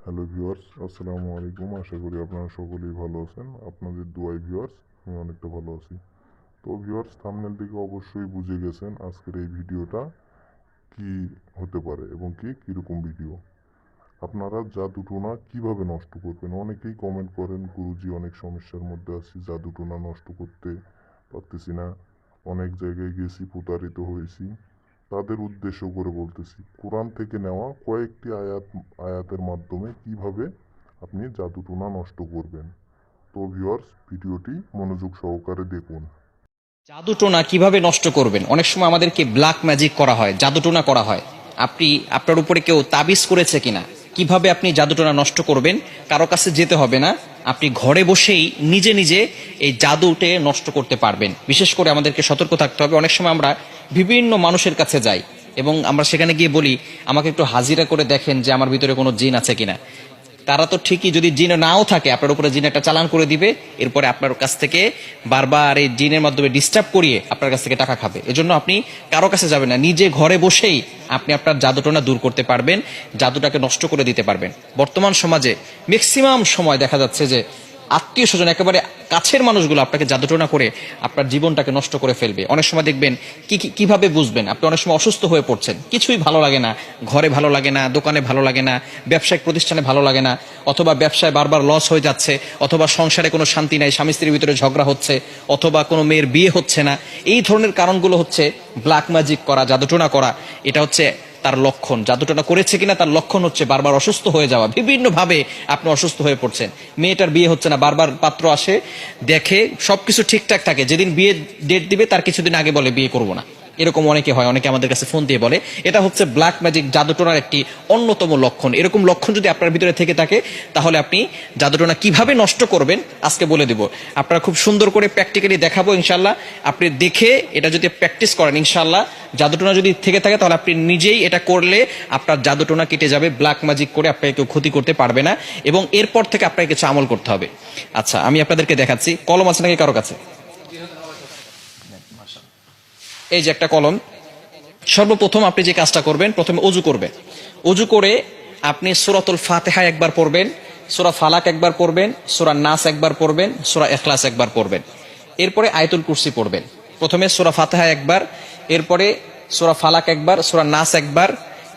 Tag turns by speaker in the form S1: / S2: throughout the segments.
S1: Hello viewers, আসসালামু আলাইকুম। আশা করি আপনারা সকলেই ভালো আছেন। আপনাদের দোয়ায় ভিউয়ার্স আমি অনেকটা ভালো আছি। তো ভিউয়ার্স, থাম্বনেল থেকে অবশ্যই বুঝে গেছেন আজকের এই ভিডিওটা কি হতে পারে এবং কীরকম ভিডিও। আপনারা জাদুটোনা কিভাবে নষ্ট করবেন? অনেকেই কমেন্ট করেন, গুরুজি অনেক সমস্যার মধ্যে আছি, জাদুটোনা নষ্ট করতে পারতেছি না, অনেক জায়গায় গেছি, প্রতারিত হয়েছি। তাদের উদ্দেশ্য করে বলতেছি, কোরআন থেকে নেওয়া কয়েকটি আয়াতের মাধ্যমে কিভাবে আপনি জাদুটোনা নষ্ট করবেন। তো ভিউয়ার্স, ভিডিওটি মনোযোগ সহকারে দেখুন।
S2: জাদুটোনা কিভাবে নষ্ট করবেন? অনেক সময় আমাদেরকে ব্ল্যাক ম্যাজিক করা হয়, জাদুটোনা করা হয়। আপনি আপনার উপরে কেউ তাবিজ করেছে কিনা, কিভাবে আপনি জাদুটোনা নষ্ট করবেন? কারো কাছে যেতে হবে না, আপনি ঘরে বসেই নিজে নিজে এই জাদুটে নষ্ট করতে পারবেন। বিশেষ করে আমাদেরকে সতর্ক থাকতে হবে। অনেক সময় আমরা বিভিন্ন মানুষের কাছে যাই এবং আমরা সেখানে গিয়ে বলি, আমাকে একটু হাজিরা করে দেখেন যে আমার ভিতরে কোনো জিন আছে কিনা। তারা তো ঠিকই, যদি জিন নাও থাকে আপনার উপরে জিন একটা চালান করে দিবে, এরপরে আপনার কাছ থেকে বারবার এই জিনের মাধ্যমে ডিস্টার্ব করিয়ে আপনার কাছ থেকে টাকা খাবে। এজন্য আপনি কারো কাছে যাবেন না, নিজে ঘরে বসেই আপনি আপনার জাদুটোনা দূর করতে পারবেন, জাদুটাকে নষ্ট করে দিতে পারবেন। বর্তমান সমাজে ম্যাক্সিমাম সময় দেখা যাচ্ছে যে আত্মীয় স্বজন, একেবারে কাছের মানুষগুলো আপনাকে জাদুটোনা করে আপনার জীবনটাকে নষ্ট করে ফেলবে। অনেক সময় দেখবেন কিভাবে বুঝবেন? আপনি অনেক সময় অসুস্থ হয়ে পড়ছেন, কিছুই ভালো লাগে না, ঘরে ভালো লাগে না, দোকানে ভালো লাগে না, ব্যবসায়িক প্রতিষ্ঠানে ভালো লাগে না, অথবা ব্যবসায় বারবার লস হয়ে যাচ্ছে, অথবা সংসারে কোনো শান্তি নাই, স্বামী স্ত্রীর ভিতরে ঝগড়া হচ্ছে, অথবা কোনো মেয়ের বিয়ে হচ্ছে না। এই ধরনের কারণগুলো হচ্ছে ব্ল্যাক ম্যাজিক করা, জাদুটোনা করা। এটা হচ্ছে তার লক্ষণ। জাদুটোনা করেছে কিনা তার লক্ষণ হচ্ছে বারবার অসুস্থ হয়ে যাওয়া। বিভিন্ন ভাবে আপনি অসুস্থ হয়ে পড়ছেন, মেয়েটার বিয়ে হচ্ছে না, বারবার পাত্র আসে, দেখে সবকিছু ঠিকঠাক থাকে, যেদিন বিয়ে ডেট দিবে তার কিছুদিন আগে বলে বিয়ে করব না। এরকম অনেকে হয়, অনেকে আমাদের কাছে ফোন দিয়ে বলে। এটা হচ্ছে ব্ল্যাক ম্যাজিক, জাদুটোনার একটি অন্যতম লক্ষণ। এরকম লক্ষণ যদি আপনার ভিতরে থেকে থাকে, তাহলে আপনি জাদুটোনা কিভাবে নষ্ট করবেন আজকে বলে দিব। আপনারা খুব সুন্দর করে প্র্যাকটিক্যালি দেখাবো ইনশাল্লাহ। আপনি দেখে এটা যদি প্র্যাকটিস করেন, ইনশাল্লাহ জাদুটোনা যদি থেকে থাকে তাহলে আপনি নিজেই এটা করলে আপনার জাদুটোনা কেটে যাবে। ব্ল্যাক ম্যাজিক করে আপনাকে কেউ ক্ষতি করতে পারবে না এবং এরপর থেকে আপনাকে কিছু আমল করতে হবে। আচ্ছা, আমি আপনাদেরকে দেখাচ্ছি। কলম আছে নাকি কারো কাছে? এই যে একটা কলম। সর্বপ্রথম আপনি যে কাজটা করবেন, প্রথমে অজু করবেন। অজু করে আপনি সূরাতুল ফাতিহা একবার পড়বেন, সূরা ফালাক একবার পড়বেন, সূরা নাস একবার পড়বেন, সূরা ইখলাস একবার পড়বেন। এরপরে আয়াতুল কুরসি পড়বেন। প্রথমে সূরা ফাতিহা একবার, এরপরে সূরা ফালাক একবার, সূরা নাস একবার,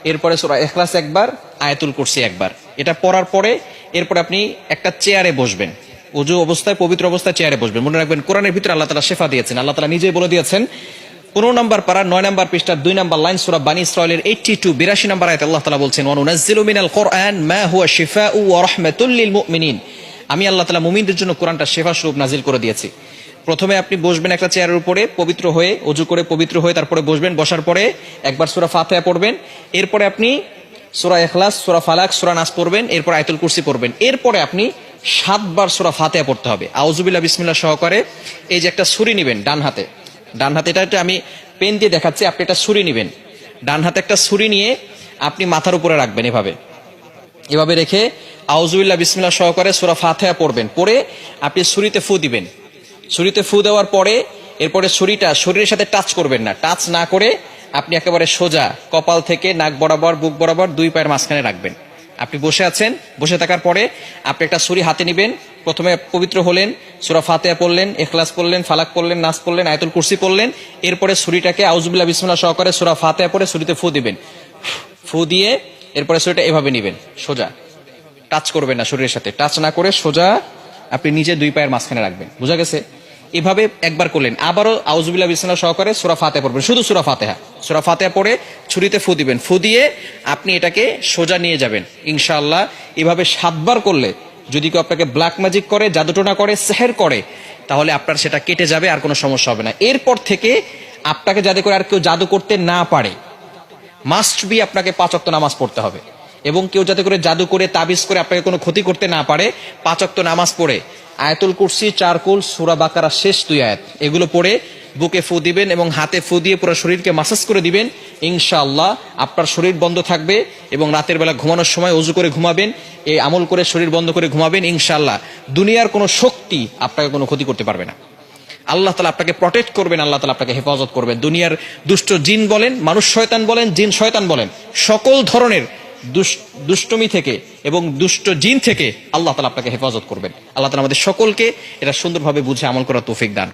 S2: এরপরে সূরা ইখলাস একবার, আয়াতুল কুরসি একবার। এটা পড়ার পরে এরপরে আপনি একটা চেয়ারে বসবেন। অজু অবস্থায়, পবিত্র অবস্থায় চেয়ারে বসবেন। মনে রাখবেন, কোরআনের ভিতরে আল্লাহ তাআলা শেফা দিয়েছেন। আল্লাহ তাআলা নিজেই বলে দিয়েছেন, 15 নম্বর পারা 9 নম্বর পৃষ্ঠার 2 নম্বর লাইন, সূরা বানী ইসরাঈলের 82 নম্বর আয়াতে আল্লাহ তাআলা বলছেন, ওয়া নুনাজ্জিলু মিনাল কুরআন মা হুয়া শিফাউ ওয়া রাহমাতুল লিল মুমিনিন। আমি আল্লাহ তাআলা মুমিনদের জন্য কোরআনটা শেফা স্বরূপ নাজিল করে দিয়েছি। প্রথমে আপনি বসবেন একটা চেয়ারের উপরে, পবিত্র হয়ে, অজু করে পবিত্র হয়ে তারপরে বসবেন। বসার পরে একবার সূরা ফাতিহা পড়বেন, এরপরে আপনি সূরা ইখলাস, সূরা ফালাক, সূরা নাস পড়বেন, এরপর আয়াতুল কুরসি পড়বেন। এরপরে আপনি 7 বার সূরা ফাতিহা পড়তে হবে আউযুবিল্লাহ বিসমিল্লাহ সহকারে। এই যে একটা ছুরি নেবেন ডান হাতে, ডান হাতে, এটা আমি পেন দিয়ে দেখাচ্ছি, আপনি এটা ছুরি নেবেন। ডান হাতে একটা ছুরি নিয়ে আপনি মাথার উপরে রাখবেন, এভাবে এভাবে রেখে আউযুবিল্লাহ বিসমিল্লাহ সহকারে সূরা ফাতিহা পড়বেন। পড়ে আপনি ছুরিতে ফু দিবেন। ছুরিতে ফু দেওয়ার পরে এরপরে ছুরিটা শরীরের সাথে টাচ করবেন না। টাচ না করে আপনি একেবারে সোজা কপাল থেকে নাক বরাবর, বুক বরাবর, 2 পায়ের মাঝখানে রাখবেন। আপনি বসে আছেন, বসে থাকার পরে আপনি একটা ছুরি হাতে নেবেন। প্রথমে পবিত্র হলেন, সূরা ফাতিহা পড়লেন, ইখলাস পড়লেন, ফালাক পড়লেন, নাস পড়লেন, আয়াতুল কুরসি পড়লেন। এরপরে ছুরিটাকে আউযুবিল্লাহ বিসমিল্লাহ সহকারে সূরা ফাতিহা পড়ে ছুরিতে ফু দিবেন। ফু দিয়ে এরপরে ছুরিটা এভাবে নেবেন, সোজা, টাচ করবেন না, শরীরের সাথে টাচ না করে সোজা আপনি নিজে 2 পায়ের মাঝখানে রাখবেন। বুঝা গেছে? এভাবে একবার করলেন, আবারও আউযুবিল্লাহ বিসমিল্লাহ সহকারে সূরা ফাতিহা পড়বেন, শুধু সূরা ফাতিহা। সূরা ফাতিহা পড়ে ছুরিতে ফু দিবেন। ফু দিয়ে আপনি এটাকে সোজা নিয়ে যাবেন ইনশাআল্লাহ। এভাবে 7 বার করলে যদি কেউ আপনাকে ব্ল্যাক ম্যাজিক করে, জাদুটোনা করে, সেহের করে, তাহলে আপনার সেটা কেটে যাবে, আর কোনো সমস্যা হবে না। এরপর থেকে আপনাকে যাতে করে আর কেউ জাদু করতে না পারে, মাস্ট বি আপনাকে 5 ওয়াক্ত নামাজ পড়তে হবে। এবং কেউ যাতে করে জাদু করে, তাবিজ করে আপনাকে কোনো ক্ষতি করতে না পারে, 5 ওয়াক্ত নামাজ পড়ে আয়াতুল কুরসি, 4 কুল, সূরা বাকারা শেষ 2 আয়াত, এগুলো পড়ে বুকে ফু দিবেন এবং হাতে ফু দিয়ে পুরো শরীরকে মাসাজ করে দিবেন। ইনশাআল্লাহ আপনার শরীর বন্ধ থাকবে এবং রাতের বেলা ঘুমানোর সময় ওযু করে ঘুমাবেন, এই আমল করে শরীর বন্ধ করে ঘুমাবেন। ইনশাআল্লাহ দুনিয়ার কোনো শক্তি আপনাকে কোনো ক্ষতি করতে পারবে না। আল্লাহ তাআলা আপনাকে প্রটেক্ট করবেন, আল্লাহ তাআলা আপনাকে হেফাজত করবেন। দুনিয়ার দুষ্ট জিন বলেন, মানুষ শয়তান বলেন, জিন শয়তান বলেন, সকল ধরনের দুষ্টমি থেকে এবং দুষ্ট জিন থেকে আল্লাহ তাআলা আপনাকে হেফাজত করবেন। আল্লাহ তাআলা আমাদের সকলকে এটা সুন্দরভাবে বুঝে আমল করার তৌফিক দান